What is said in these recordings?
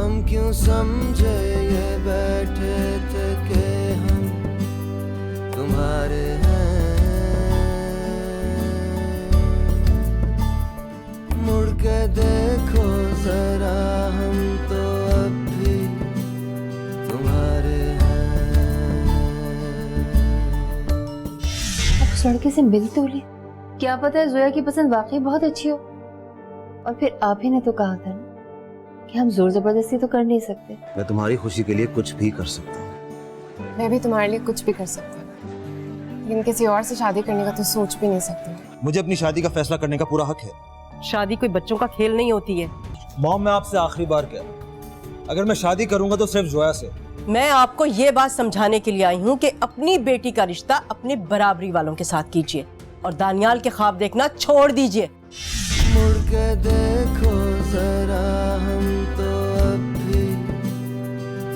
हम क्यों समझे ये बैठे थे कि हम तुम्हारे हैं, मुड़ के देखो जरा हम तो अब भी तुम्हारे हैं। अब उस लड़के से मिल तो ली, क्या पता है जोया की पसंद वाकई बहुत अच्छी हो। और फिर आप ही ने तो कहा था ना कि हम जोर जबरदस्ती तो कर नहीं सकते। मैं तुम्हारी खुशी के लिए कुछ भी कर सकता हूँ। मैं भी तुम्हारे लिए कुछ भी कर सकती हूँ, लेकिन किसी और से शादी करने का तो सोच भी नहीं सकती। मुझे अपनी शादी का फैसला करने का पूरा हक है। शादी कोई बच्चों का खेल नहीं होती है। मॉम, मैं आपसे आखिरी बार कह रहा हूं, अगर मैं शादी करूंगा तो सिर्फ जोया से। मैं आपको ये बात समझाने के लिए आई हूँ कि अपनी बेटी का रिश्ता अपने बराबरी वालों के साथ कीजिए और दानियाल के ख्वाब देखना छोड़ दीजिए। मुड़ के देखो जरा हम तो अब भी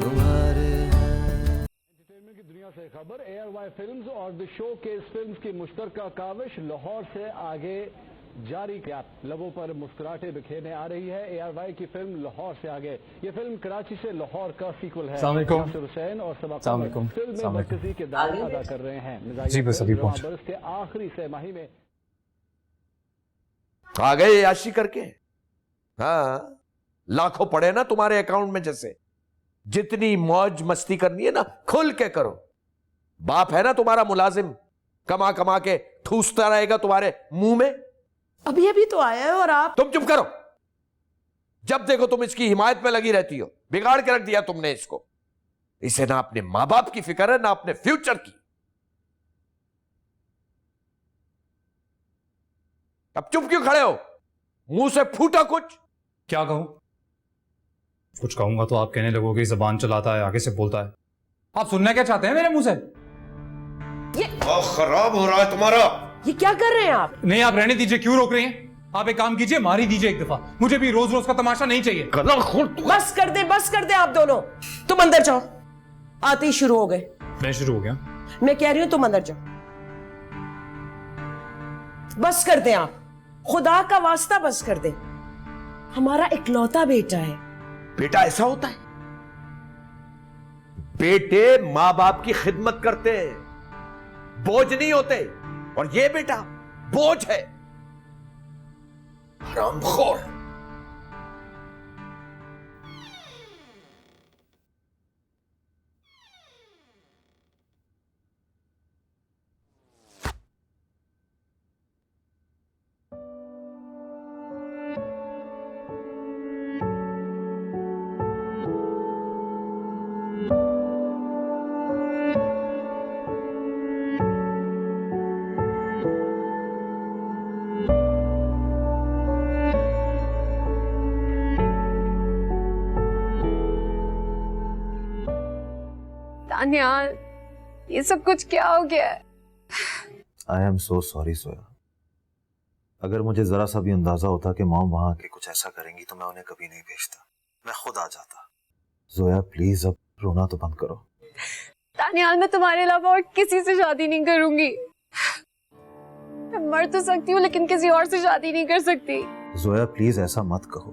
तुम्हारे हैं। एंटरटेनमेंट की दुनिया से खबर। ARY फिल्म्स और द शो केस फिल्म्स की मुश्तरका काविश लाहौर से आगे जारी किया। लबों पर मुस्कुराहटें बिखेरने आ रही है ARY की फिल्म लाहौर से आगे। ये फिल्म कराची से लाहौर का सीक्वल है। नासिर हुसैन और सबा कमर फिल्म में मरकजी किरदार अदा कर रहे हैं। जी बस अभी पहुंच बरस के आखिरी सहमाही में आ गए याशी करके। हाँ, लाखों पड़े ना तुम्हारे अकाउंट में। जैसे जितनी मौज मस्ती करनी है ना, खुल के करो। बाप है ना तुम्हारा मुलाजिम, कमा कमा के ठूसता रहेगा तुम्हारे मुंह में। अभी अभी तो आया है और आप। तुम चुप करो। जब देखो तुम इसकी हिमायत में लगी रहती हो। बिगाड़ के रख दिया तुमने इसको। इसे ना अपने मां बाप की फिक्र है ना अपने फ्यूचर की। अब चुप क्यों खड़े हो? मुंह से फूटा कुछ। क्या कहूं? कुछ कहूंगा तो आप कहने लगोगे जबान चलाता है, आगे से बोलता है। आप सुनना क्या चाहते हैं मेरे मुंह से? ये खराब हो रहा है तुम्हारा। ये क्या कर रहे हैं आप? नहीं, आप रहने दीजिए, क्यों रोक रही हैं? आप एक काम कीजिए, मार ही दीजिए एक दफा। मुझे भी रोज रोज का तमाशा नहीं चाहिए। बस कर दे आप दोनों। तुम अंदर जाओ, आते ही शुरू हो गए। मैं शुरू हो गया? मैं कह रही हूं तुम अंदर जाओ। बस कर दे आप, खुदा का वास्ता बस कर दे। हमारा इकलौता बेटा है। बेटा ऐसा होता है? बेटे मां बाप की खिदमत करते हैं, बोझ नहीं होते। और ये बेटा बोझ है, हरामखोर। दानियाल, ये सब कुछ क्या हो गया है? I am so sorry Zoya. अगर मुझे जरा सा भी अंदाजा होता कि मॉम वहां आके कुछ ऐसा करेंगी तो मैं उन्हें कभी नहीं भेजता, मैं खुद आ जाता। जोया प्लीज अब रोना तो बंद करो। दानियाल, मैं तुम्हारे अलावा और किसी से शादी नहीं करूंगी। मैं मर तो सकती हूँ लेकिन किसी और से शादी नहीं कर सकती। जोया प्लीज ऐसा मत कहो,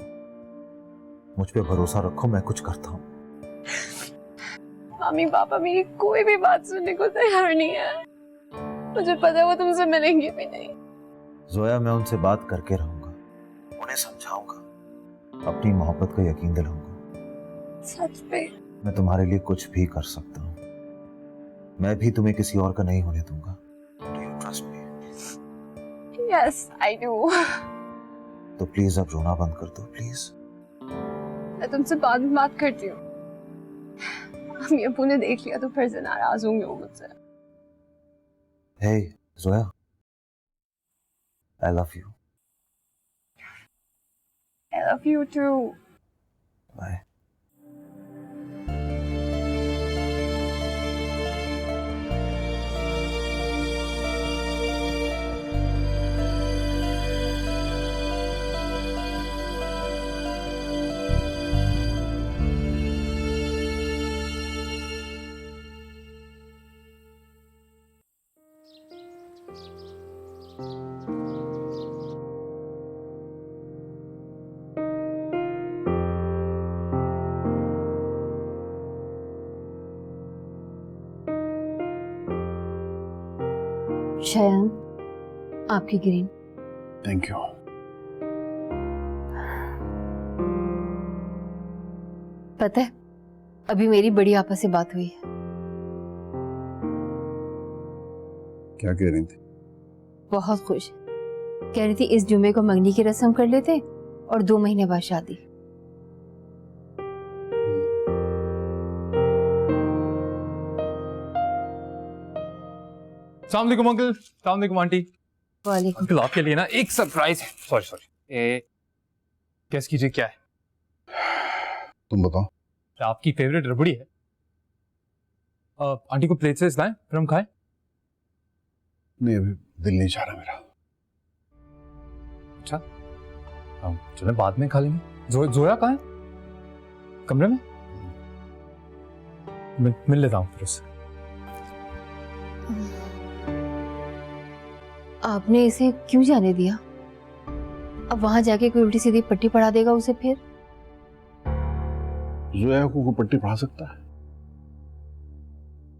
मुझ पे भरोसा रखो, मैं कुछ करता हूँ। मम्मी पापा मेरी कोई भी बात सुनने को तैयार नहीं है। मुझे पता है वो तुमसे मिलेंगे भी नहीं। जोया मैं उनसे बात करके रहूंगा, उन्हें समझाऊंगा, अपनी मोहब्बत का यकीन दिलाऊंगा। सच पे? मैं तुम्हारे लिए कुछ भी कर सकता हूँ। मैं भी तुम्हें किसी और का नहीं होने दूंगा। Do you trust me? Yes, I do. तो प्लीज अब रोना बंद कर दो, प्लीज। मैं तुमसे बाद में बात करती हूँ। अम्मी अब्बू ने देख लिया तो फिर से नाराज होंगे वो मुझसे। Hey, Zoya. I love you. I love you too. Bye. Shayan, आपकी ग्रीन। Thank you. पता है, अभी मेरी बड़ी आपस से बात हुई है। क्या कह रही थी? बहुत खुश। कह रही थी इस जुमे को मंगनी की रस्म कर लेते और 2 महीने बाद शादी। अस्सलाम वालेकुम अंकल, अस्सलाम वालेकुम आंटी। वालेकुम। अंकल आपके लिए ना एक सरप्राइज है। सॉरी गेस कीजिए क्या है? तुम बताओ। आपकी फेवरेट रबड़ी है। आंटी को प्लेट से लाएं फिर हम खाएं। नहीं, अभी दिल नहीं चाह रहा मेरा। अच्छा, हम चले बाद में खा लेंगे। जोया कहाँ है? कमरे में? मिल लेता हूँ फिर उससे। आपने इसे क्यों जाने दिया? अब वहां जाके कोई उल्टी सीधी पट्टी पढ़ा देगा उसे फिर। जोया को कोई पट्टी पढ़ा सकता है?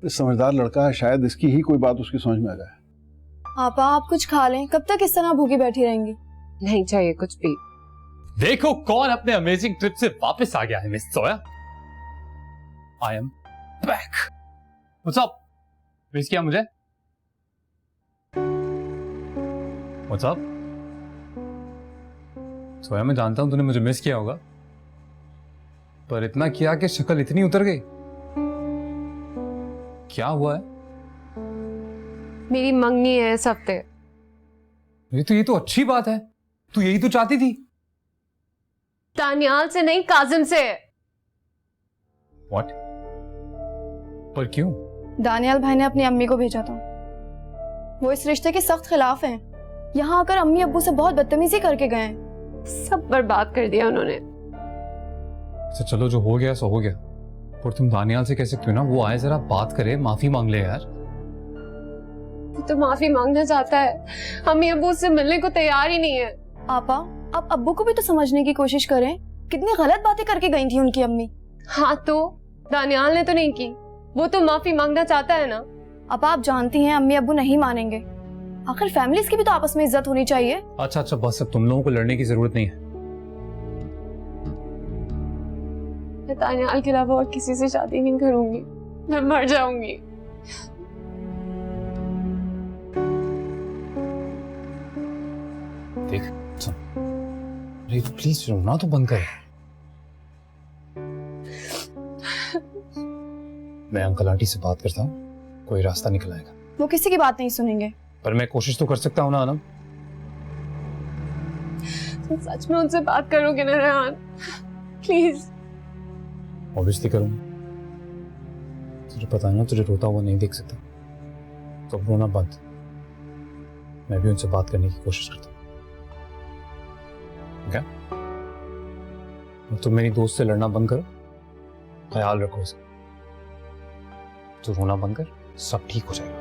इस समझदार लड़का है, शायद इसकी ही कोई बात उसकी समझ में आ जाए। आपा आप कुछ खा लें, कब तक इस तरह भूखी बैठी रहेंगी? नहीं चाहिए कुछ भी। देखो कौन अपने अमेजिंग ट्रिप से वापस आ गया है, miss Zoya. I am back. What's up? Miss किया मुझे? What's up? जोया, मैं जानता हूं तूने मुझे मिस किया होगा, पर इतना किया कि शक्ल इतनी उतर गई। क्या हुआ है? मेरी मंगनी है इस हफ्ते। ये तो अच्छी बात है। तू यही तो चाहती थी। दानियाल से नहीं, काजिम से। व्हाट? पर क्यों? दानियाल भाई ने अपनी अम्मी को भेजा था। वो इस रिश्ते के सख्त खिलाफ हैं। यहाँ आकर अम्मी अब्बू से बहुत बदतमीजी करके गए हैं। सब बर्बाद कर दिया उन्होंने। अच्छा चलो, जो हो गया सो हो गया, पर तुम दानियाल से कह सकते हो ना, वो आए जरा बात करे, माफी मांग ले यार। तो माफी मांगना चाहता है, अम्मी अब्बू उससे मिलने को तैयार ही नहीं है। आपा, आप अब्बू को भी तो समझने की कोशिश करें। कितनी गलत बातें करके गई थी उनकी अम्मी। हाँ तो दानियाल ने तो नहीं की, वो तो माफी मांगना चाहता है ना। आपा, आप जानती हैं अम्मी अब्बू नहीं मानेंगे। आखिर फैमिलीज की भी तो आपस में इज्जत होनी चाहिए। अच्छा बस, अब तुम लोगों को लड़ने की जरूरत नहीं है। मैं दानियाल के अलावा और किसी से शादी नहीं करूंगी, मैं मर जाऊंगी। देख सुन, अरे प्लीज रोना तो बंद कर। मैं अंकल आंटी से बात करता हूँ, कोई रास्ता निकल आएगा। वो किसी की बात नहीं सुनेंगे। पर मैं कोशिश तो कर सकता हूँ ना अनम। तुम सच में उनसे बात करोगे ना रेहान? प्लीज। ऑब्वियसली करूँगा। तुझे पता है ना, तुझे रोता हुआ नहीं देख सकता, तो अब रोना बंद। मैं भी उनसे बात करने की कोशिश करता हूँ। क्या? तुम मेरी दोस्त से लड़ना बंद करो, ख्याल रखो इसे। तो रोना बंद कर, सब ठीक हो जाएगा।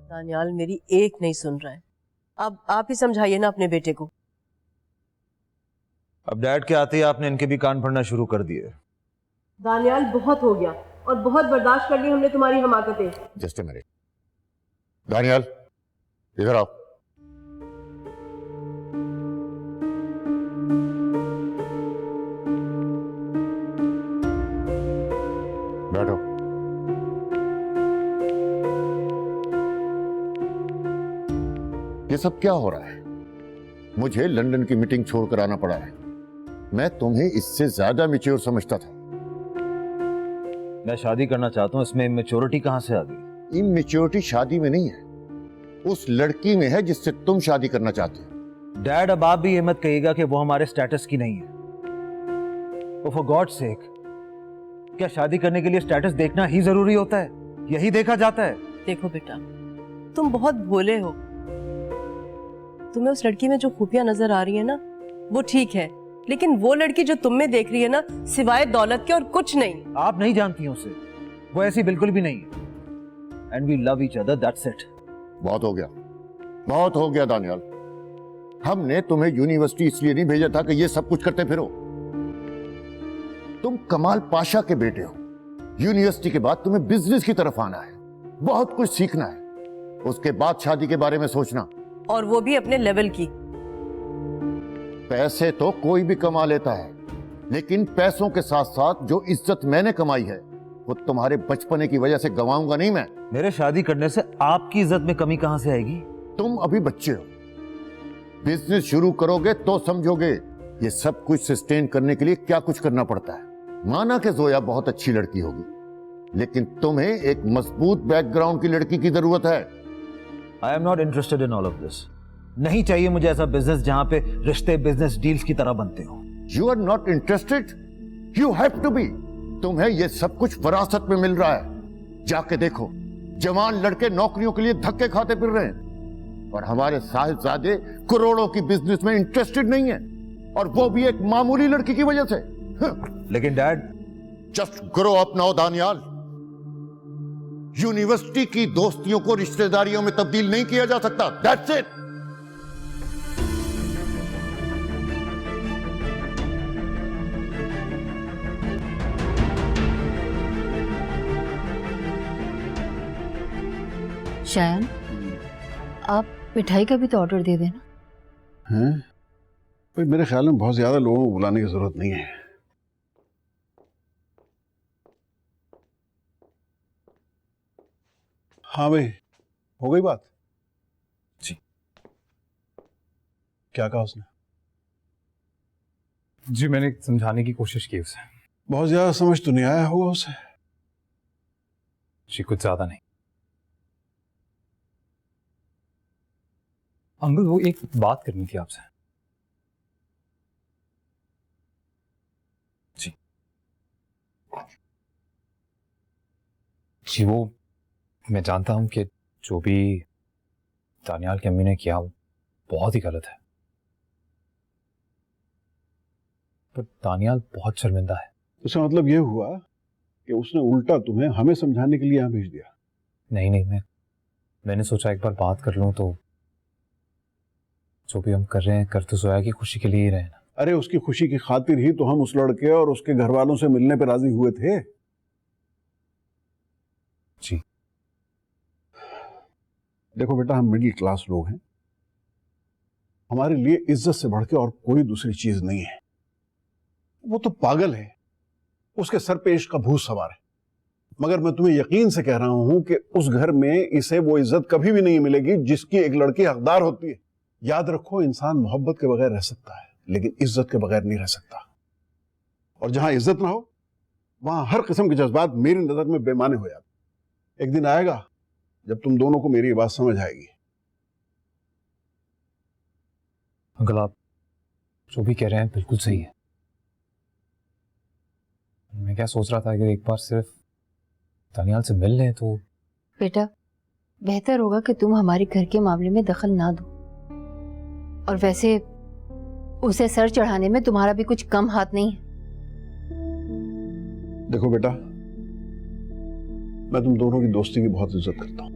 दानियाल मेरी एक नहीं सुन रहा है। अब आप ही समझाइए ना अपने बेटे को। अब डैड के आते ही आपने इनके भी कान भरना शुरू कर दिए। दानियाल बहुत हो गया और बहुत बर्दाश्त कर ली हमने तुम्हारी हमाकतें। Just a minute. दानियाल, इधर आओ। बैठो। ये सब क्या हो रहा है? मुझे लंदन की मीटिंग छोड़कर आना पड़ा है। मैं तुम्हें इससे ज्यादा मैच्योर समझता था। मैं शादी करना चाहता हूँ, इसमें इमेच्योरिटी कहाँ से आ गई? इमेच्योरिटी शादी में नहीं है, उस लड़की में है जिससे तुम शादी करना चाहते हो। डैड, अब आप भी ये मत कहिएगा कि वो हमारे स्टेटस की नहीं है। फॉर गॉड सेक, क्या शादी करने के लिए स्टेटस देखना ही जरूरी होता है? यही देखा जाता है? देखो बेटा, तुम बहुत भोले हो। तुम्हें उस लड़की में जो खूबियां नजर आ रही है ना, वो ठीक है, लेकिन वो लड़की जो तुम में देख रही है ना, सिवाय दौलत के और कुछ नहीं। आप नहीं जानती हैं उसे। वो ऐसी बिल्कुल भी नहीं है। And we love each other, that's it. बहुत हो गया, बहुत हो गया दानियाल। हमने तुम्हें यूनिवर्सिटी इसलिए नहीं भेजा था कि ये सब कुछ करते फिरो। तुम कमाल पाशा के बेटे हो। यूनिवर्सिटी के बाद तुम्हें बिजनेस की तरफ आना है, बहुत कुछ सीखना है, उसके बाद शादी के बारे में सोचना, और वो भी अपने लेवल की। पैसे तो कोई भी कमा लेता है, लेकिन पैसों के साथ साथ जो इज्जत मैंने कमाई है वो तुम्हारे बचपने की वजह से गंवाऊंगा नहीं मैं। मेरे शादी करने से आपकी इज्जत में कमी कहां से आएगी? तुम अभी बच्चे हो, बिजनेस शुरू करोगे तो समझोगे ये सब कुछ सस्टेन करने के लिए क्या कुछ करना पड़ता है। माना कि जोया बहुत अच्छी लड़की होगी, लेकिन तुम्हें एक मजबूत बैकग्राउंड की लड़की की जरूरत है। I am not interested in all of this. नहीं चाहिए मुझे ऐसा बिजनेस जहां पे रिश्ते बिजनेस डील्स की तरह बनते हो। You are not interested, you have to be. तुम्हें यह सब कुछ विरासत में मिल रहा है। जाके देखो, जवान लड़के नौकरियों के लिए धक्के खाते फिर रहे हैं, और हमारे साहिबजादे करोड़ों की बिजनेस में इंटरेस्टेड नहीं है, और वो भी एक मामूली लड़की की वजह से। लेकिन dad, just grow up now Daniyal. University की दोस्तियों को रिश्तेदारियों में तब्दील नहीं किया जा सकता, दैट्स इट। शायन, आप मिठाई का भी तो ऑर्डर दे देना। हैं? भाई मेरे ख्याल में बहुत ज्यादा लोगों को बुलाने की जरूरत नहीं है। हाँ भाई, हो गई बात? जी। क्या कहा उसने? जी मैंने समझाने की कोशिश की उसे। बहुत ज्यादा समझ तो नहीं आया होगा उसे। जी कुछ ज्यादा नहीं। अंकल वो एक बात करनी थी आपसे। जी जी वो मैं जानता हूं कि जो भी दानियाल की अम्मी ने किया वो बहुत ही गलत है, पर दानियाल बहुत शर्मिंदा है। उसका मतलब ये हुआ कि उसने उल्टा तुम्हें हमें समझाने के लिए यहां भेज दिया? नहीं नहीं, मैंने सोचा एक बार बात कर लूं, तो जो भी हम कर रहे हैं कर तो जोया की खुशी के लिए ही रहे ना। अरे उसकी खुशी की खातिर ही तो हम उस लड़के और उसके घर वालों से मिलने पर राजी हुए थे। जी देखो बेटा, हम मिडिल क्लास लोग हैं, हमारे लिए इज्जत से बढ़ के और कोई दूसरी चीज नहीं है। वो तो पागल है, उसके सर पे इश्क का भूत सवार है, मगर मैं तुम्हें यकीन से कह रहा हूं कि उस घर में इसे वो इज्जत कभी भी नहीं मिलेगी जिसकी एक लड़की हकदार होती है। याद रखो, इंसान मोहब्बत के बगैर रह सकता है, लेकिन इज्जत के बगैर नहीं रह सकता। और जहां इज्जत ना हो वहां हर किस्म के जज्बात मेरी नजर में बेमाने हो जाते। एक दिन आएगा जब तुम दोनों को मेरी बात समझ आएगी। अंकल आप जो भी कह रहे हैं बिल्कुल सही है। मैं क्या सोच रहा था कि एक बार सिर्फ दानियाल से मिल लें तो। बेटा, बेहतर होगा कि तुम हमारे घर के मामले में दखल ना दो, और वैसे उसे सर चढ़ाने में तुम्हारा भी कुछ कम हाथ नहीं है। देखो बेटा, मैं तुम दोनों की दोस्ती की बहुत इज्जत करता हूं।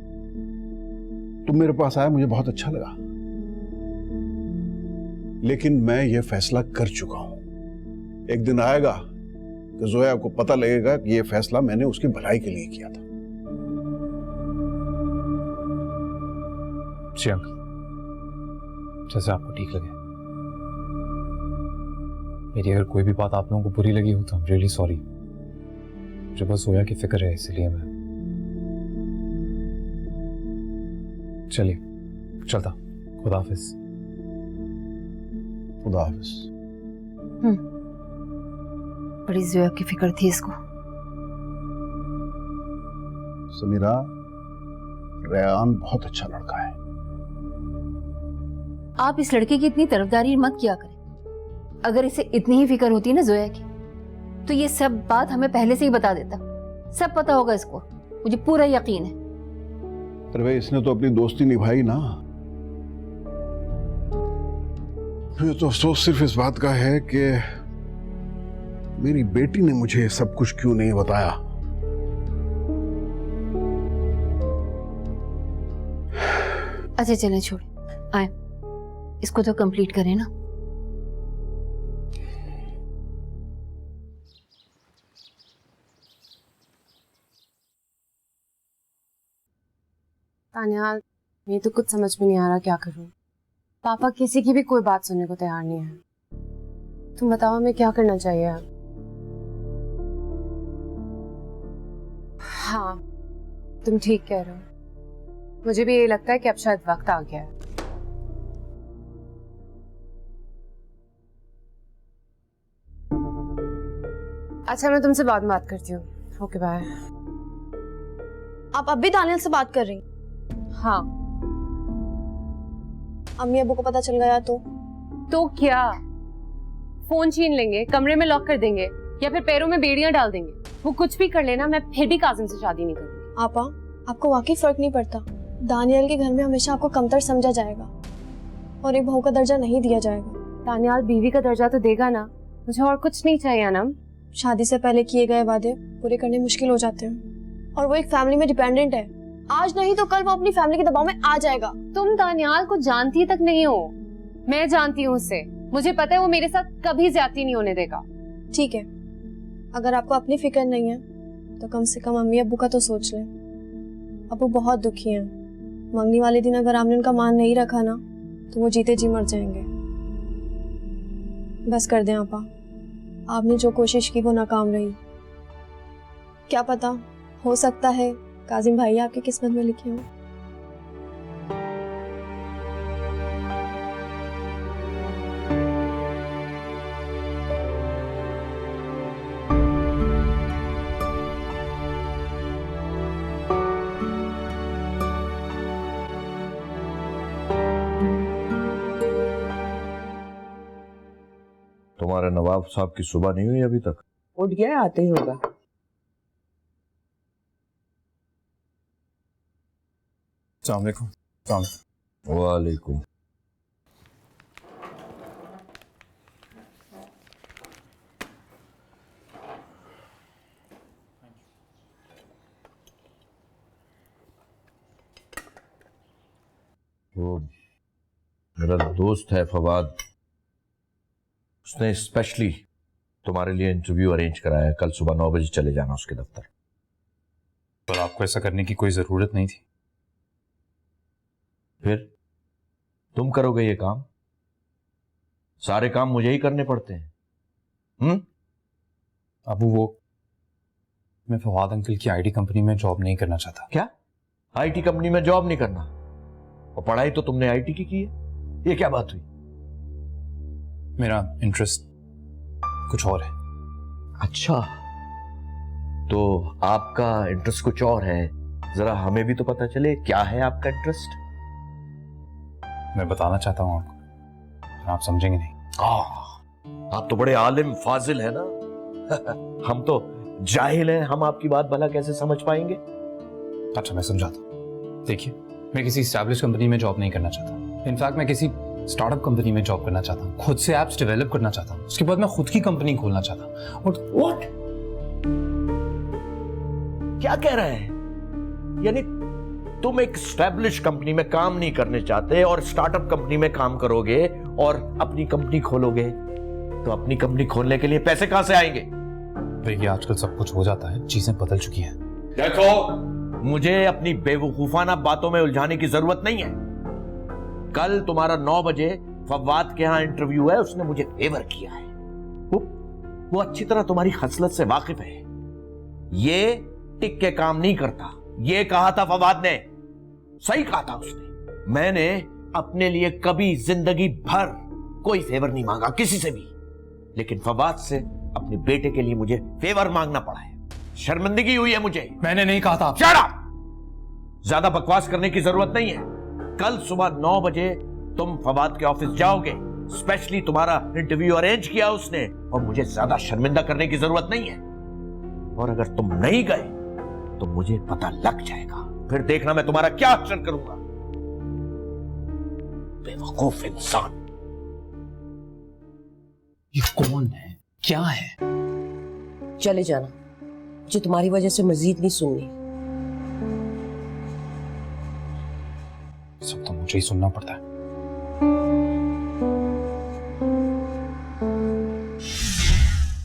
तुम मेरे पास आए, मुझे बहुत अच्छा लगा, लेकिन मैं यह फैसला कर चुका हूं। एक दिन आएगा कि जोया को पता लगेगा कि यह फैसला मैंने उसकी भलाई के लिए किया था। जी अंकल, जैसे आपको ठीक लगे। मेरी अगर कोई भी बात आप लोगों को बुरी लगी हो तो आई एम रियली सॉरी। मुझे बस जोया की फिक्र है, इसलिए मैं। चलिए चलता। खुदा हाफिज। खुदा हाफिज। बड़ी जोया की फिक्र थी इसको। समीरा, रेयान बहुत अच्छा लड़का है। आप इस लड़के की इतनी तरफदारी मत किया करें। अगर इसे इतनी ही फिक्र होती ना जोया की, तो ये सब बात हमें पहले से ही बता देता। सब पता होगा इसको, मुझे पूरा यकीन है। अरे भाई, इसने तो अपनी दोस्ती निभाई ना। मुझे तो अफसोस सिर्फ इस बात का है कि मेरी बेटी ने मुझे सब कुछ क्यों नहीं बताया। अच्छा चलें छोड़ आए, इसको तो कंप्लीट करें ना। तानिया, ये तो कुछ समझ में नहीं आ रहा क्या करूं। पापा किसी की भी कोई बात सुनने को तैयार नहीं है। तुम बताओ हमें क्या करना चाहिए अब? हाँ, तुम ठीक कह रहे हो। मुझे भी ये लगता है कि अब शायद वक्त आ गया है। अच्छा, मैं तुमसे बाद में बात करती हूँ। Okay bye. आप अब भी दानियल से बात कर रही? हाँ। अम्मी अब्बू को पता चल गया तो क्या? फोन छीन लेंगे, कमरे में लॉक कर देंगे या फिर पैरों में बेड़ियां डाल देंगे। वो कुछ भी कर लेना, मैं फिर भी काजिम से शादी नहीं करूंगी। आपा, आपको वाकई फर्क नहीं पड़ता? दानियल के घर में हमेशा आपको कमतर समझा जाएगा और एक बहू का दर्जा नहीं दिया जाएगा। दानियाल बीवी का दर्जा तो देगा ना, मुझे और कुछ नहीं चाहिए अनम। शादी से पहले किए गए वादे पूरे करने मुश्किल हो जाते हैं और वो एक फैमिली में डिपेंडेंट है। आज नहीं तो कल वो अपनी फैमिली के दबाव में आ जाएगा। तुम दानियाल को जानती तक नहीं हो, मैं जानती हूँ उसे। मुझे पता है वो मेरे साथ कभी ज्यादती नहीं होने देगा। ठीक है, अगर आपको अपनी फिक्र नहीं है तो कम से कम अम्मी अब्बू का तो सोच लें। अब्बू बहुत दुखी हैं। मंगनी वाले दिन अगर आपने उनका मान नहीं रखा ना तो वो जीते जी मर जाएंगे। बस कर दें आपा, आपने जो कोशिश की वो नाकाम रही। क्या पता, हो सकता है काजिम भाई आपकी किस्मत में लिखे हो। तुम्हारे नवाब साहब की सुबह नहीं हुई अभी तक? उठ गया है, आते ही होगा। अस्सलाम वालेकुम। वालेकुम। वो मेरा दोस्त है फवाद, उसने स्पेशली तुम्हारे लिए इंटरव्यू अरेंज कराया है। कल सुबह 9 बजे चले जाना उसके दफ्तर। पर आपको ऐसा करने की कोई जरूरत नहीं थी। फिर तुम करोगे ये काम? सारे काम मुझे ही करने पड़ते हैं। अबू, वो मैं फवाद अंकल की आईटी कंपनी में जॉब नहीं करना चाहता। क्या? आईटी कंपनी में जॉब नहीं करना? और पढ़ाई तो तुमने आईटी की है। ये क्या बात हुई? मेरा इंटरेस्ट कुछ और है। अच्छा, तो आपका इंटरेस्ट कुछ और है। जरा हमें भी तो पता चले क्या है आपका इंटरेस्ट। मैं बताना चाहता हूँ आपको, आप समझेंगे नहीं। आप तो बड़े आलिम फाजिल है ना। हम तो जाहिल हैं, हम आपकी बात भला कैसे समझ पाएंगे? अच्छा, मैं समझाता हूँ। देखिए, मैं किसी एस्टैब्लिश कंपनी में जॉब नहीं करना चाहता। इनफैक्ट मैं किसी स्टार्टअप कंपनी में जॉब करना चाहता हूँ। खुद से एप्स डेवलप करना चाहता हूँ। उसके बाद मैं खुद की कंपनी खोलना चाहता हूँ। और व्हाट? क्या कह रहे हैं? यानी तुम एक एस्टैब्लिश कंपनी में काम नहीं करने चाहते और स्टार्टअप कंपनी में काम करोगे और अपनी कंपनी खोलोगे? तो अपनी कंपनी खोलने के लिए पैसे कहां से आएंगे? देखिए, आजकल सब कुछ हो जाता है, चीजें बदल चुकी हैं। देखो, मुझे अपनी बेवकूफाना बातों में उलझाने की जरूरत नहीं है। कल तुम्हारा 9 बजे फवाद के यहां इंटरव्यू है। उसने मुझे फेवर किया है। वो अच्छी तरह तुम्हारी खसलत से वाकिफ है। ये टिक के काम नहीं करता। ये कहा था फवाद ने, सही कहा था उसने। मैंने अपने लिए कभी जिंदगी भर कोई फेवर नहीं मांगा किसी से भी, लेकिन फवाद से अपने बेटे के लिए मुझे फेवर मांगना पड़ा है। शर्मिंदगी हुई है मुझे। मैंने नहीं कहा था। Shut up! ज्यादा बकवास करने की जरूरत नहीं है। कल सुबह 9 बजे तुम फवाद के ऑफिस जाओगे। स्पेशली तुम्हारा इंटरव्यू अरेंज किया उसने, और मुझे ज्यादा शर्मिंदा करने की जरूरत नहीं है। और अगर तुम नहीं गए तो मुझे पता लग जाएगा। फिर देखना मैं तुम्हारा क्या अक्षर करूंगा। बेवकूफ इंसान। ये कौन है, क्या है? चले जाना, मुझे तुम्हारी वजह से मजीद नहीं सुननी। सब तो मुझे ही सुनना पड़ता है।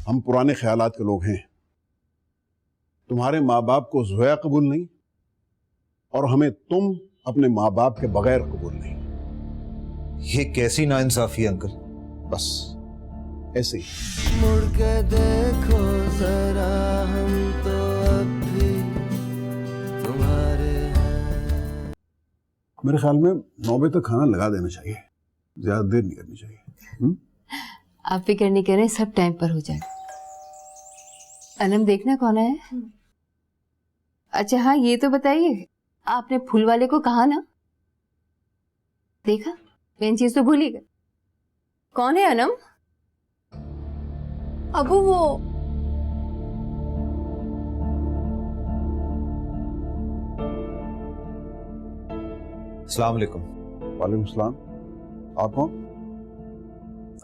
हम पुराने ख्यालात के लोग हैं। तुम्हारे माँ बाप को जोया कबूल नहीं और हमें तुम अपने माँ बाप के बगैर कबूल नहीं। ये कैसी नाइंसाफी है अंकल? बस ऐसे ही। मुड़ के देखो जरा हम तो अब भी तुम्हारे हैं। मेरे ख्याल में 9 बजे तक खाना लगा देना चाहिए, ज्यादा देर नहीं करनी चाहिए। आप फिक्र नहीं करें, सब टाइम पर हो जाए। अनम देखना कौन है? अच्छा हाँ, ये तो बताइए, आपने फूल वाले को कहा ना? देखा, मेन चीज तो भूल ही गए। कौन है अनम? अबू वो अस्सलाम वालेकुम। वालेकुम सलाम। आप कौन?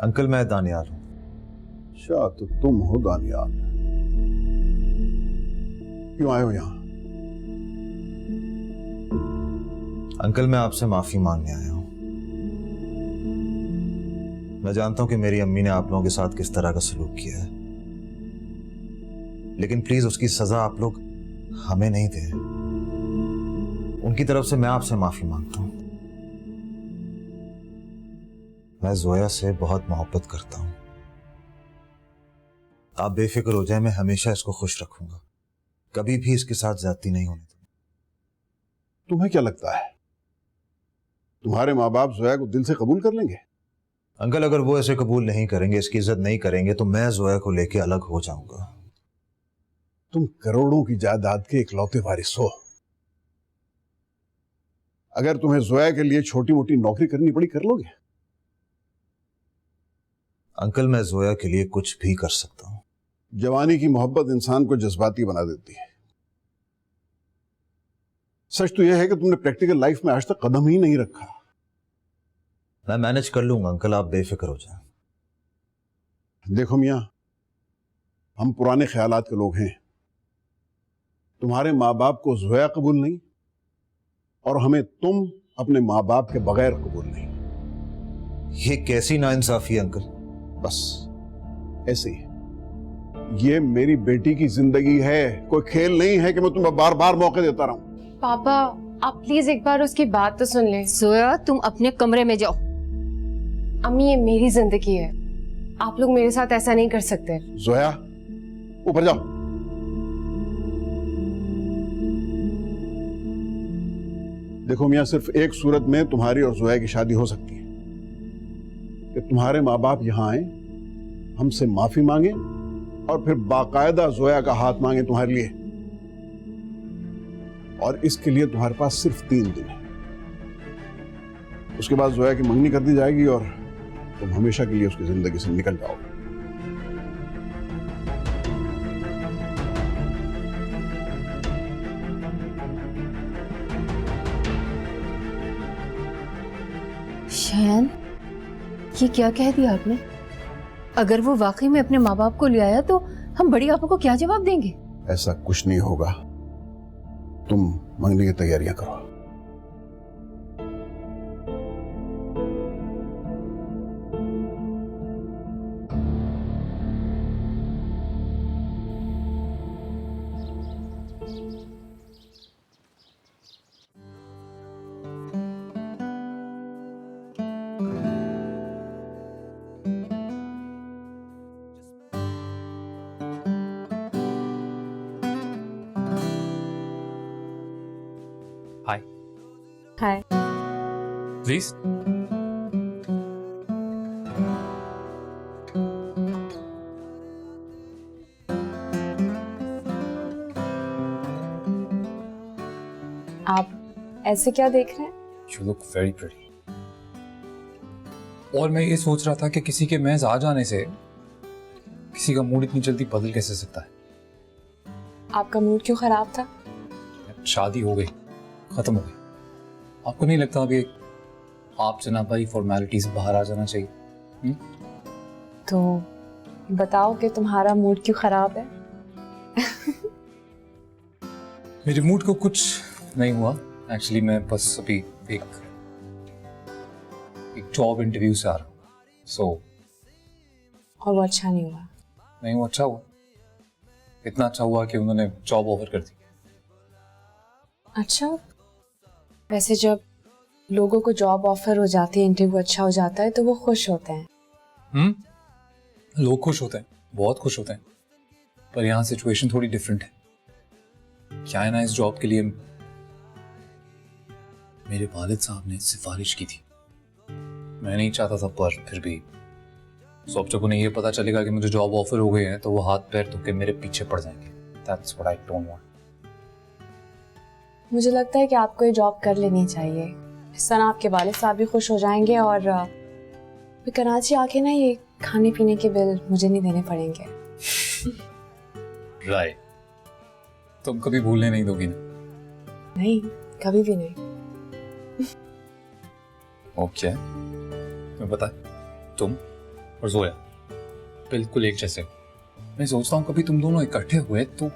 अंकल मैं दानियाल हूँ। अच्छा, तो तुम हो दानियाल। क्यों आए हो यहाँ? अंकल मैं आपसे माफी मांगने आया हूँ। मैं जानता हूं कि मेरी अम्मी ने आप लोगों के साथ किस तरह का सलूक किया है, लेकिन प्लीज उसकी सजा आप लोग हमें नहीं दें। उनकी तरफ से मैं आपसे माफी मांगता हूं। मैं जोया से बहुत मोहब्बत करता हूं। आप बेफिक्र हो जाए, मैं हमेशा इसको खुश रखूंगा, कभी भी इसके साथ ज्यादती नहीं होने दूंगा। तुम्हें क्या लगता है तुम्हारे माँ बाप जोया को दिल से कबूल कर लेंगे? अंकल अगर वो ऐसे कबूल नहीं करेंगे, इसकी इज्जत नहीं करेंगे, तो मैं जोया को लेके अलग हो जाऊंगा। तुम करोड़ों की जायदाद के इकलौते वारिस हो। अगर तुम्हें जोया के लिए छोटी मोटी नौकरी करनी पड़ी, कर लोगे? अंकल मैं जोया के लिए कुछ भी कर सकता हूं। जवानी की मोहब्बत इंसान को जज्बाती बना देती है। सच तो यह है कि तुमने प्रैक्टिकल लाइफ में आज तक कदम ही नहीं रखा। मैं मैनेज कर लूंगा अंकल, आप बेफिक्र हो जाएं। देखो मियां, हम पुराने ख्यालात के लोग हैं। तुम्हारे माँ बाप को जोया कबूल नहीं और हमें तुम अपने माँ बाप के बगैर कबूल नहीं। ये कैसी नाइंसाफी है अंकल? बस ऐसे ही। ये मेरी बेटी की जिंदगी है, कोई खेल नहीं है कि मैं तुम्हें बार बार मौके देता रहूं। पापा आप प्लीज एक बार उसकी बात तो सुन लें। जोया तुम अपने कमरे में जाओ। अम्मी ये मेरी जिंदगी है, आप लोग मेरे साथ ऐसा नहीं कर सकते। जोया ऊपर जाओ। देखो मियां, सिर्फ एक सूरत में तुम्हारी और जोया की शादी हो सकती है कि तुम्हारे माँ बाप यहाँ आए, हमसे माफी मांगे और फिर बाकायदा जोया का हाथ मांगे तुम्हारे लिए। और इसके लिए तुम्हारे पास सिर्फ 3 दिन है। उसके बाद जोया की मंगनी कर दी जाएगी और तुम हमेशा के लिए उसकी जिंदगी से निकल जाओगे। शैन, ये क्या कह दिया आपने? अगर वो वाकई में अपने माँ बाप को ले आया तो हम बड़ी आपा को क्या जवाब देंगे? ऐसा कुछ नहीं होगा, तुम मंगनी की तैयारियां करो। हाय। हाय। प्लीज। आप ऐसे क्या देख रहे हैं? You look very pretty. और मैं ये सोच रहा था कि किसी के महज आ जाने से किसी का मूड इतनी जल्दी बदल कैसे सकता है। आपका मूड क्यों खराब था? शादी हो गई, खत्म हो गई। आपको नहीं लगता अभी आप जनाब भाई फॉर्मेलिटी से बाहर आ जाना चाहिए? तो बताओ कि तुम्हारा मूड क्यों खराब है? मेरे मूड को कुछ नहीं हुआ एक्चुअली। मैं बस अभी एक एक जॉब इंटरव्यू से आ रहा हूँ। सो और वो अच्छा नहीं हुआ? नहीं, वो अच्छा हुआ। इतना अच्छा हुआ कि उन्होंने जॉब ऑफर कर दी। अच्छा, वैसे जब लोगों को जॉब ऑफर हो जाती है, इंटरव्यू अच्छा हो जाता है, तो वो खुश होते हैं। लोग खुश होते हैं, बहुत खुश होते हैं, पर यहाँ सिचुएशन थोड़ी डिफरेंट है। क्या है ना, इस जॉब के लिए मेरे वालिद साहब ने सिफारिश की थी। मैं नहीं चाहता था, पर फिर भी सब जब उन्हें ये पता चलेगा कि मुझे जॉब ऑफर हो गए हैं तो वो हाथ पैर धो के मेरे पीछे पड़ जाएंगे। That's what I don't want. मुझे लगता है कि आपको ये जॉब कर लेनी चाहिए। इस तरह आपके वालिद साहब भी खुश हो जाएंगे और फिर कराची आके ना ये खाने पीने के बिल मुझे नहीं देने पड़ेंगे। राइट। तुम कभी भूलने नहीं दोगी ना? नहीं, कभी भी नहीं। ओके, तुम्हें पता है तुम और जोया बिल्कुल एक जैसे। मैं सोचता हूँ कभी तुम दोनों इकट्ठे हुए तो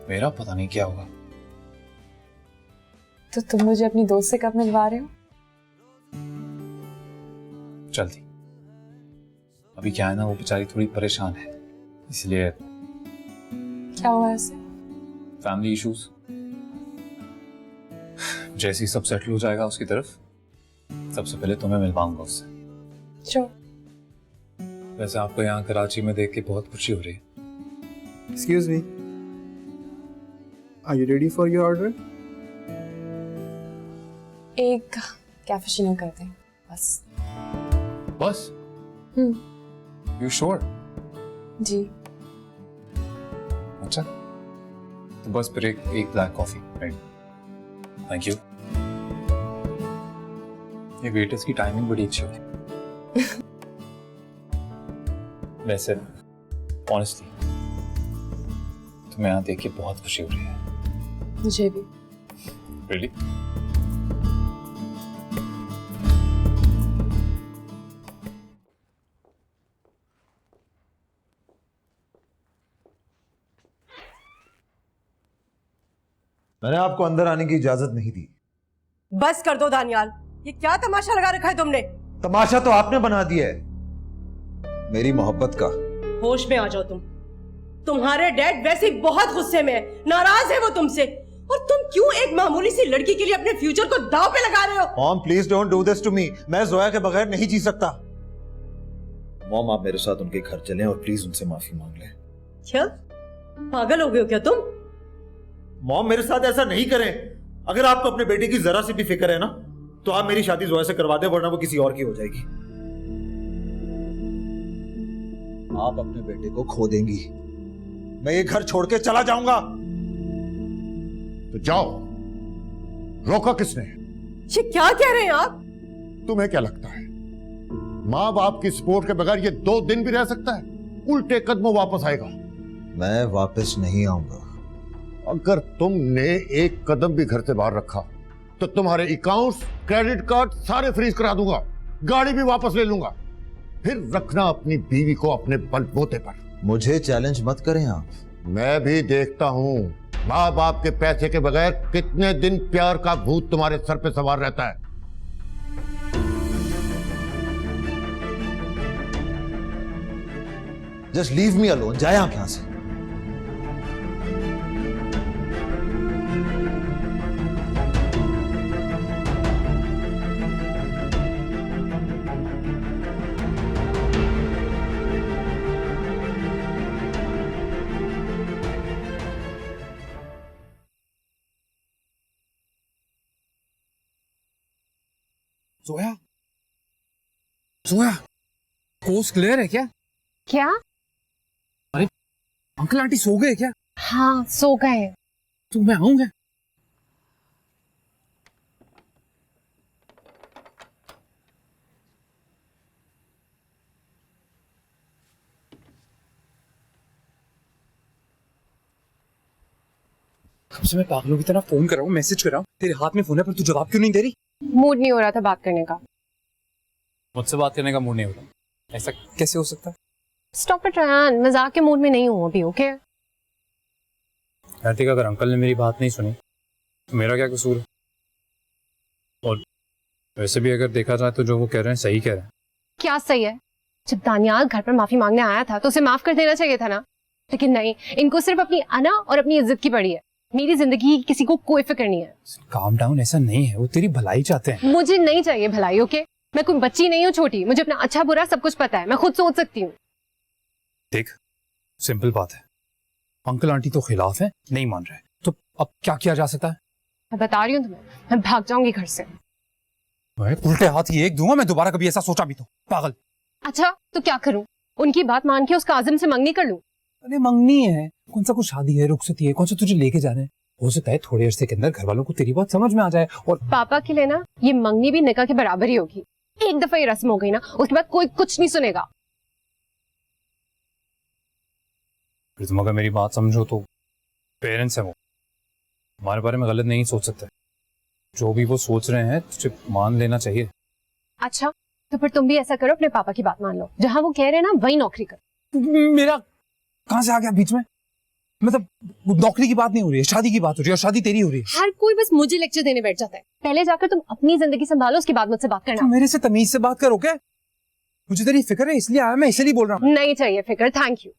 मेरा पता नहीं क्या होगा। तो तुम मुझे अपनी दोस्त से कब मिलवा रहे हो? जल्दी। अभी क्या है ना, वो बेचारी थोड़ी परेशान है, इसलिए। क्या हुआ ऐसे? Family issues. जैसे ही सब सेटल हो जाएगा उसकी तरफ, सबसे पहले तुम्हें मिलवाऊंगा उससे। Sure. वैसे आपको यहाँ कराची में देख के बहुत खुशी हो रही है। Excuse me. Are you ready for your order? एक कैपुचिनो कर दें बस। बस? You sure? जी। अच्छा, तो बस फिर एक black coffee, right? Thank you. ये वेटर्स की टाइमिंग बड़ी अच्छी होती है। वैसे ऑनेस्टली तुम्हें यहाँ देख के बहुत खुशी हो रही है। मुझे भी। Really? मैंने आपको अंदर आने की इजाजत नहीं दी। बस कर दो दानियाल, ये क्या तमाशा लगा रखा है तुमने? तमाशा तो आपने बना दिया है, मेरी मोहब्बत का। होश में आ जाओ तुम। तुम्हारे डैड वैसे ही बहुत गुस्से में है, नाराज है वो तुमसे, और तुम क्यों एक मामूली सी लड़की के लिए अपने फ्यूचर को दांव पे लगा रहे हो? Mom please don't do this to me. मैं जोया के बगैर नहीं जी सकता। मॉम आप मेरे साथ उनके घर चलें और प्लीज उनसे माफी मांग लें। क्या पागल हो गए हो क्या तुम? मॉम मेरे साथ ऐसा नहीं करें। अगर आपको अपने बेटे की जरा सी भी फिक्र है ना, तो आप मेरी शादी जोया से करवा दे, वरना वो किसी और की हो जाएगी। आप अपने बेटे को खो देंगी। मैं ये घर छोड़ के चला जाऊंगा। तो जाओ, रोका किसने? ये क्या कह रहे हैं आप? तुम्हें क्या लगता है माँ बाप की सपोर्ट के बगैर ये 2 दिन भी रह सकता है? उल्टे कदमों वापस आएगा। मैं वापस नहीं आऊंगा। अगर तुमने एक कदम भी घर से बाहर रखा तो तुम्हारे अकाउंट्स, क्रेडिट कार्ड सारे फ्रीज करा दूंगा, गाड़ी भी वापस ले लूंगा। फिर रखना अपनी बीवी को अपने बलबूते पर। मुझे चैलेंज मत करें आप। मैं भी देखता हूं माँ बाप के पैसे के बगैर कितने दिन प्यार का भूत तुम्हारे सर पे सवार रहता है। Just leave me alone. जाए आप यहां से। जोया, जोया, कोर्स क्लियर है क्या? क्या? अरे अंकल आंटी सो गए क्या? हाँ, सो गए। तो मैं आऊंगा। कब से मैं पागलों की तरह फोन कर रहा हूँ, मैसेज कर रहा हूँ, तेरे हाथ में फोन है पर तू जवाब क्यों नहीं दे रही? मूड नहीं हो रहा था बात करने का। मुझसे बात करने का मूड नहीं हो रहा? ऐसा कैसे हो सकता है? स्टॉप इट रयान, मजाक के मूड में नहीं हूँ अभी। ओके कार्तिक, अगर अंकल ने मेरी बात नहीं सुनी तो मेरा क्या कसूर है? और वैसे भी अगर देखा जाए तो जो वो कह रहे हैं सही कह रहे हैं। क्या सही है? जब दानियाल घर पर माफी मांगने आया था तो उसे माफ कर देना चाहिए था ना, लेकिन नहीं, इनको सिर्फ अपनी अना और अपनी इज्जत की पड़ी है। मेरी जिंदगी की किसी को कोई फिक्र नहीं है। काम डाउन, ऐसा नहीं है, वो तेरी भलाई चाहते हैं। मुझे नहीं चाहिए भलाई, ओके? मैं कोई बच्ची नहीं हूँ छोटी, मुझे अपना अच्छा बुरा सब कुछ पता है, मैं खुद सोच सकती हूँ। देख, सिंपल बात है, अंकल आंटी तो खिलाफ है, नहीं मान रहे, तो अब क्या किया जा सकता है? मैं बता रही हूँ तुम्हें, मैं भाग जाऊंगी घर से। उल्टे हाथ ही एक दूंगा मैं, दोबारा कभी ऐसा सोचा भी तो। पागल। अच्छा तो क्या करूँ? उनकी बात मान के उस काजिम से मंगनी कर लूँ? अरे मंगनी है, कौन सा कुछ शादी है, रुखसती है, कौन सा तुझे लेके जाना है? हो सकता है थोड़े अरसे के अंदर घर वालों को तेरी बात समझ में आ जाए। और पापा के लिए ना ये मंगनी भी निकाह के बराबर ही होगी। एक दफा ये रस्म हो गई ना, उसके बाद कोई कुछ नहीं सुनेगा। फिर तुम अगर मेरी बात समझो तो पेरेंट्स हैं, वो हमारे बारे में गलत नहीं सोच सकते। जो भी वो सोच रहे हैं तुझे मान लेना चाहिए। अच्छा तो फिर तुम भी ऐसा करो, अपने पापा की बात मान लो, जहां वो कह रहे हैं ना वही नौकरी कर। मेरा कहां से आ गया बीच में? मतलब नौकरी की बात नहीं हो रही है, शादी की बात हो रही है, और शादी तेरी हो रही है। हर कोई बस मुझे लेक्चर देने बैठ जाता है। पहले जाकर तुम अपनी जिंदगी संभालो, उसके बाद मुझसे बात करना। मेरे से तमीज से बात करो क्या? मुझे तेरी फिक्र है, इसलिए आया, मैं इसलिए बोल रहा हूँ। नहीं चाहिए फिक्र, थैंक यू।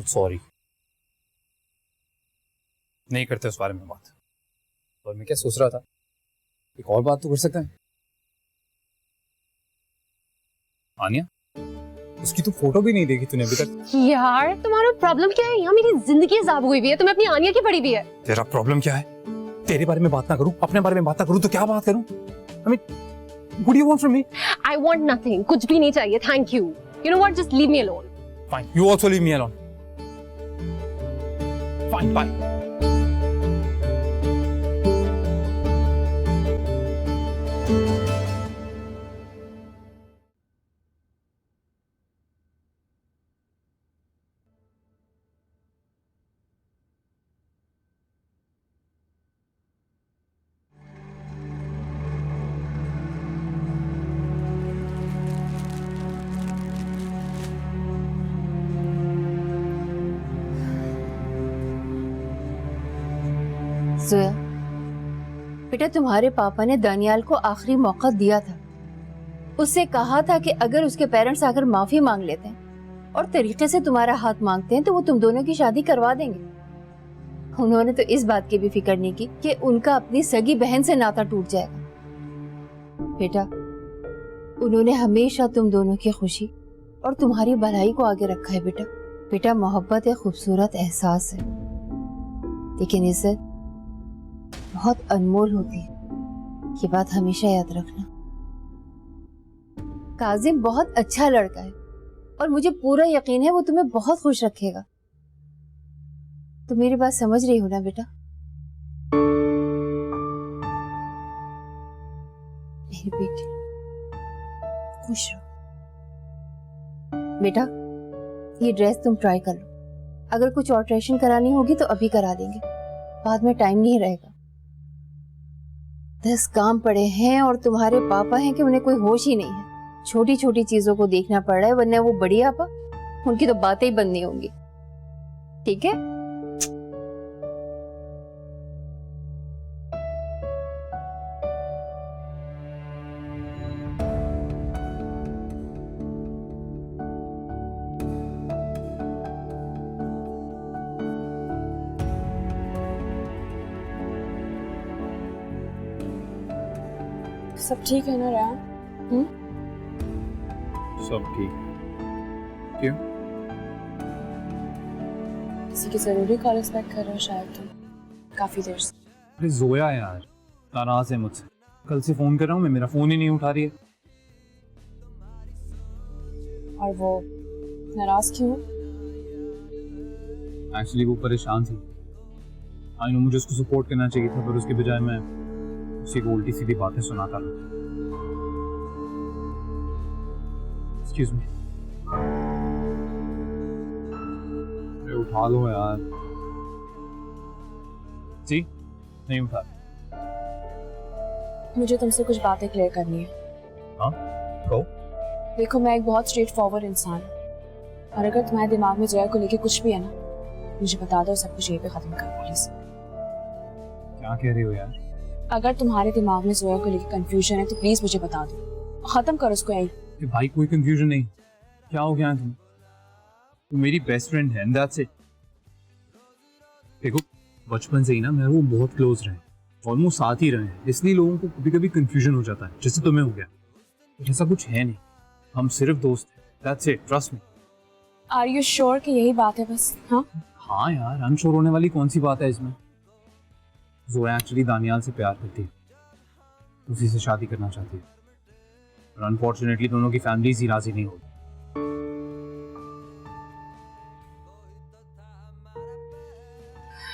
सॉरी, नहीं करते उस बारे में बात। और मैं क्या सोच रहा था, एक और बात तो कर सकते हैं। आनिया, उसकी तो फोटो भी नहीं देखी तूने अभी तक। यार तुम्हारा प्रॉब्लम क्या है? यहाँ मेरी जिंदगी अजाब हुई हुई है, तुम्हें अपनी आनिया की पड़ी भी है। तेरा प्रॉब्लम क्या है? तेरे बारे में बात ना करूं, अपने बारे में बात ना करूं तो क्या बात करूं? I mean, what do you want from me? I want nothing, कुछ भी नहीं चाहिए, thank you. You know what? Just leave me alone. Fine, you also leave me alone. Fine, bye. Zoya, बेटा तुम्हारे पापा ने दानियाल को आखिरी मौका दिया था। उससे कहा था कि अगर उसके पेरेंट्स आकर माफी मांग लेते हैं और तरीके से तुम्हारा हाथ मांगते हैं तो वो तुम दोनों की शादी करवा देंगे। उन्होंने तो इस बात की भी फिक्र नहीं की कि उनका अपनी सगी बहन से नाता टूट जाएगा। बेटा, उन्होंने हमेशा तुम दोनों की खुशी और तुम्हारी भलाई को आगे रखा है। बेटा, मोहब्बत एक खूबसूरत एहसास है, लेकिन इज्जत बहुत अनमोल होती है। ये बात हमेशा याद रखना। काजिम बहुत अच्छा लड़का है और मुझे पूरा यकीन है वो तुम्हें बहुत खुश रखेगा। तो मेरी बात समझ रही हो ना बेटा? मेरी बेटी, खुश रहो। बेटा, ये ड्रेस तुम ट्राई कर लो। अगर कुछ ऑल्ट्रेशन करानी होगी तो अभी करा देंगे, बाद में टाइम नहीं रहेगा। 10 काम पड़े हैं और तुम्हारे पापा हैं कि उन्हें कोई होश ही नहीं है। छोटी छोटी चीजों को देखना पड़ रहा है, वरना वो बड़ी आपा, उनकी तो बातें ही बंद नहीं होंगी। ठीक है? सब ठीक है ना रेहान? सब ठीक। क्यों? किसी की जरूरी कॉल एक्सपेक्ट कर रहे हो शायद तुम, काफी देर से। अरे जोया यार नाराज है मुझसे, कल से फोन कर रहा हूँ मैं, मेरा फोन ही नहीं उठा रही है। और वो नाराज क्यों? एक्चुअली वो परेशान थी। आई नो मुझे उसको सपोर्ट करना चाहिए था, पर उसके बजाय मैं उसी को उल्टी सीधी बातें सुनाता रहा। एक्सक्यूज मी, अरे उठा लो यार। जी नहीं उठा। मुझे तुमसे कुछ बातें क्लियर करनी है। हाँ कहो। देखो, मैं एक बहुत स्ट्रेट फॉरवर्ड इंसान हूँ, और अगर तुम्हारे दिमाग में जया को लेके कुछ भी है ना, मुझे बता दो, सब कुछ यहीं पे खत्म कर प्लीज। क्या कह रही हो यार? अगर तुम्हारे दिमाग में जोया को लेकर कंफ्यूजन है तो प्लीज मुझे बता दो, खत्म करो उसको यहीं। कि भाई कोई कंफ्यूजन नहीं, क्या हो गया है तुम्हें? तुम मेरी बेस्ट फ्रेंड है, दैट्स इट। देखो बचपन से ही ना मैं वो बहुत क्लोज रहे, ऑलमोस्ट साथ ही रहे हैं, इसलिए लोगों को कभी कभी कंफ्यूजन हो जाता है, जैसे तुम्हें हो गया। तो ऐसा कुछ है नहीं, हम सिर्फ दोस्त हैं, that's it, trust me. Are you sure कि यही बात है बस? हाँ यार, अनश्योर होने वाली कौन सी बात है इसमें? जोया एक्चुअली दानियाल से प्यार करती है, उसी से शादी करना चाहती है, और अनफॉर्चुनेटली दोनों की फैमिलीज ही राजी नहीं होती।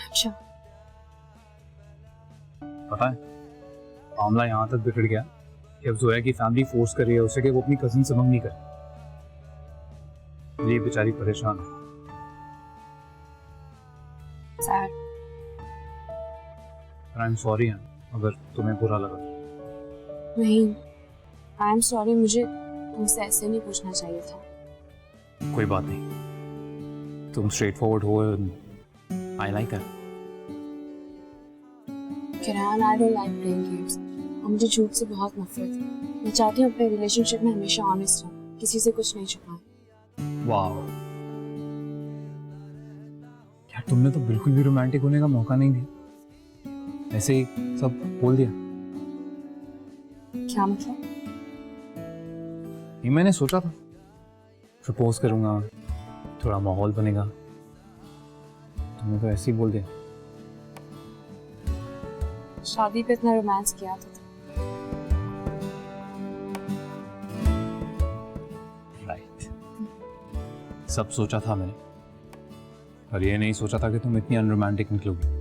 अच्छा, पता है मामला यहाँ तक बिगड़ गया कि अब जोया की फैमिली फोर्स कर रही है उसे कि वो अपनी कजिन से मंगनी करे। ये बेचारी परेशान है। सैड। आई एम सॉरी अगर तुम्हें बुरा लगा। नहीं, आई एम सॉरी, मुझे तुमसे ऐसे नहीं पूछना चाहिए था। कोई बात नहीं, तुम स्ट्रेट फॉरवर्ड हो, I like that. Kiran, I don't like playing games, और मुझे झूठ से बहुत नफरत है। मैं चाहती हूँ अपने रिलेशनशिप में हमेशा ऑनेस्ट रहूं, किसी से कुछ नहीं छुपाऊं। वाह यार, तुमने तो बिल्कुल भी रोमांटिक होने का मौका नहीं दिया, ऐसे ही सब बोल दिया। क्या मतलब? ये मैंने सोचा था प्रपोज करूंगा, थोड़ा माहौल बनेगा, तुमने तो ऐसे ही बोल दिया। शादी पे इतना रोमांस किया था। राइट, सब सोचा था मैंने, पर ये नहीं सोचा था कि तुम इतनी अनरोमांटिक निकलोगी।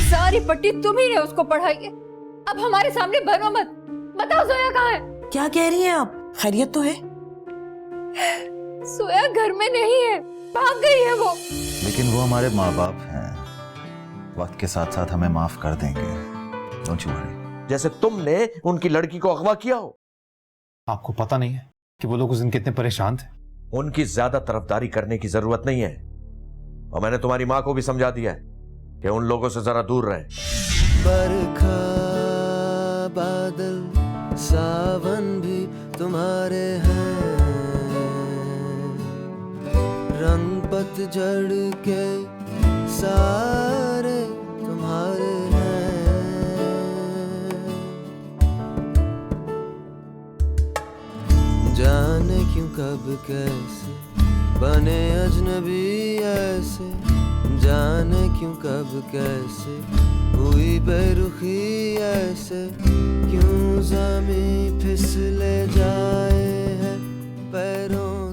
सारी पट्टी तुम ही ने उसको पढ़ाई है, अब हमारे सामने बनो मत। बताओ जोया कहाँ है? क्या कह रही हैं आप? खैरियत तो है? जोया घर में नहीं है, भाग गई है वो। लेकिन वो हमारे माँ बाप हैं, वक्त के साथ साथ हमें माफ कर देंगे, डोंट यू वरी। जैसे तुमने उनकी लड़की को अगवा किया हो। आपको पता नहीं है कि वो लोग उस दिन कितने परेशान थे? उनकी ज्यादा तरफदारी करने की जरूरत नहीं है, और मैंने तुम्हारी माँ को भी समझा दिया है कि उन लोगों से जरा दूर रहें। बरखा बादल सावन भी तुम्हारे हैं, रंग पतझड़ के सारे तुम्हारे हैं। जाने क्यों कब कैसे बने अजनबी ऐसे, जाने क्यों कब कैसे हुई बेरुखी ऐसे, क्यों ज़मीं फिसले जाए है पैरों